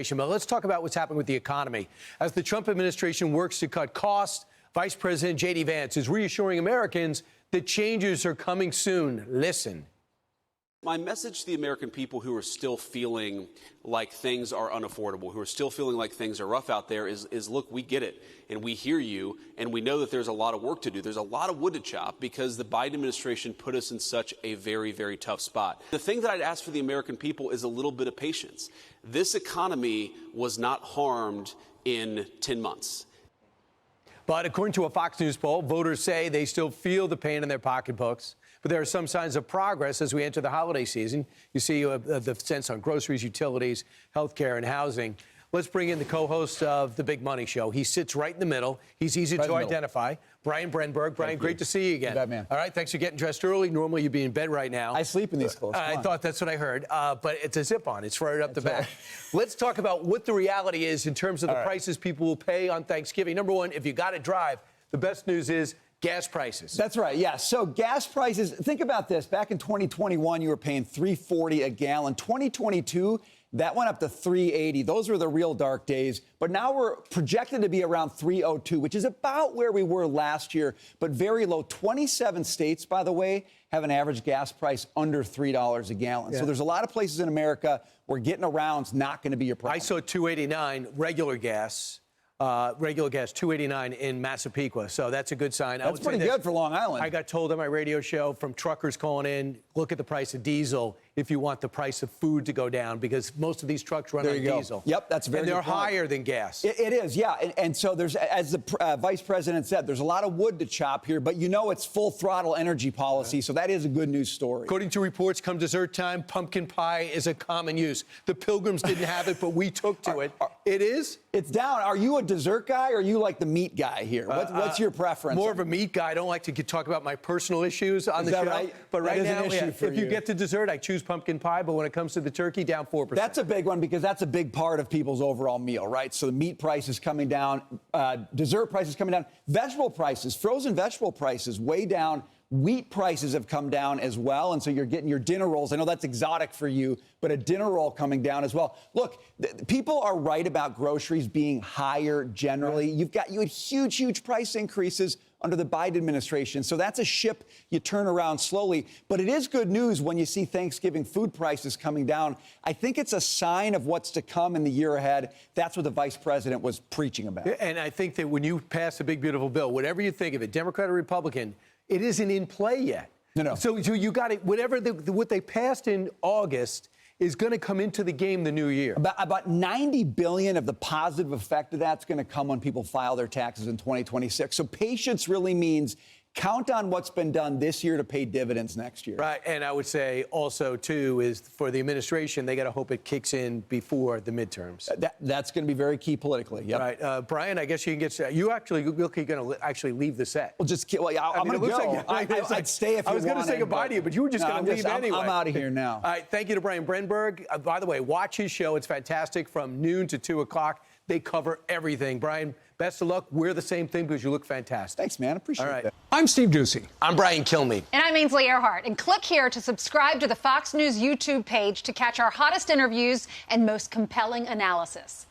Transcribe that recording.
But let's talk about what's happening with the economy. As the Trump administration works to cut costs, Vice President J.D. Vance is reassuring Americans that changes are coming soon. Listen. My message to the American people who are still feeling like things are unaffordable, who are still feeling like things are rough out there is look, we get it, and we hear you, and we know that there's a lot of work to do. There's a lot of wood to chop because the Biden administration put us in such a very, very tough spot. The thing that I'd ask for the American people is a little bit of patience. This economy was not harmed in 10 months. But according to a Fox News poll, voters say they still feel the pain in their pocketbooks. But there are some signs of progress as we enter the holiday season. You see the sense on groceries, utilities, health care, and housing. Let's bring in the co-host of The Big Money Show. He sits right in the middle. He's easy to identify. Brian Brenberg. Brian, great to see you again. You bet, man. All right, thanks for getting dressed early. Normally you'd be in bed right now. I sleep in these clothes. I thought that's what I heard. But it's a zip-on. It's right up the back. Let's talk about what the reality is in terms of the prices people will pay on Thanksgiving. Number one, if you got to drive, the best news is gas prices. That's right, yeah. So gas prices, think about this. Back in 2021, you were paying $3.40 a gallon. 2022, that went up to $3.80. Those were the real dark days. But now we're projected to be around $3.02, which is about where we were last year, but very low. 27 states, by the way, have an average gas price under $3 a gallon. Yeah. So there's a lot of places in America where getting around's not going to be your problem. I saw $2.89 regular gas. $2.89 in Massapequa. So that's a good sign. That's pretty good for Long Island. I got told on my radio show from truckers calling in, look at the price of diesel if you want the price of food to go down, because most of these trucks run on diesel. Yep, that's very good. And they're higher than gas. It is, yeah. And so there's, as the vice president said, there's a lot of wood to chop here, but you know it's full throttle energy policy, so that is a good news story. According to reports, come dessert time, pumpkin pie is a common use. The Pilgrims didn't have it, but we took to it. It is? It's down. Are you a dessert guy or are you like the meat guy here? What's your preference? More of a meat guy. I don't like to talk about my personal issues on the show. Right? But right now, if you get to dessert, I choose pumpkin pie. But when it comes to the turkey, down 4%. That's a big one because that's a big part of people's overall meal, right? So the meat price is coming down, dessert prices coming down, vegetable prices, frozen vegetable prices way down. Wheat prices have come down as well, and so you're getting your dinner rolls. I know that's exotic for you, but a dinner roll coming down as well. Look, people are right about groceries being higher generally. You had huge price increases under the Biden administration, so that's a ship you turn around slowly. But it is good news when you see Thanksgiving food prices coming down. I think it's a sign of what's to come in the year ahead. That's what the vice president was preaching about. And I think that when you pass a big, beautiful bill, whatever you think of it, Democrat or Republican, it isn't in play yet. No. So you got it. What they passed in August is going to come into the game the new year. About $90 billion of the positive effect of that's going to come when people file their taxes in 2026. So patience really means count on what's been done this year to pay dividends next year. Right, and I would say also, too, is for the administration, they got to hope it kicks in before the midterms. That's going to be very key politically. Yep. Right, Brian, I guess you can get – you actually look like you're going to actually leave the set. Well, I'm going to go. I'd stay if you wanted. I was going to say goodbye to you, but you were just going to leave anyway. I'm out of here now. All right, thank you to Brian Brenberg. By the way, watch his show. It's fantastic from noon to 2 o'clock. They cover everything. Brian, best of luck. Wear the same thing because you look fantastic. Thanks, man. Appreciate it. I'm Steve Ducey. I'm Brian Kilmeade. And I'm Ainsley Earhart. And click here to subscribe to the Fox News YouTube page to catch our hottest interviews and most compelling analysis.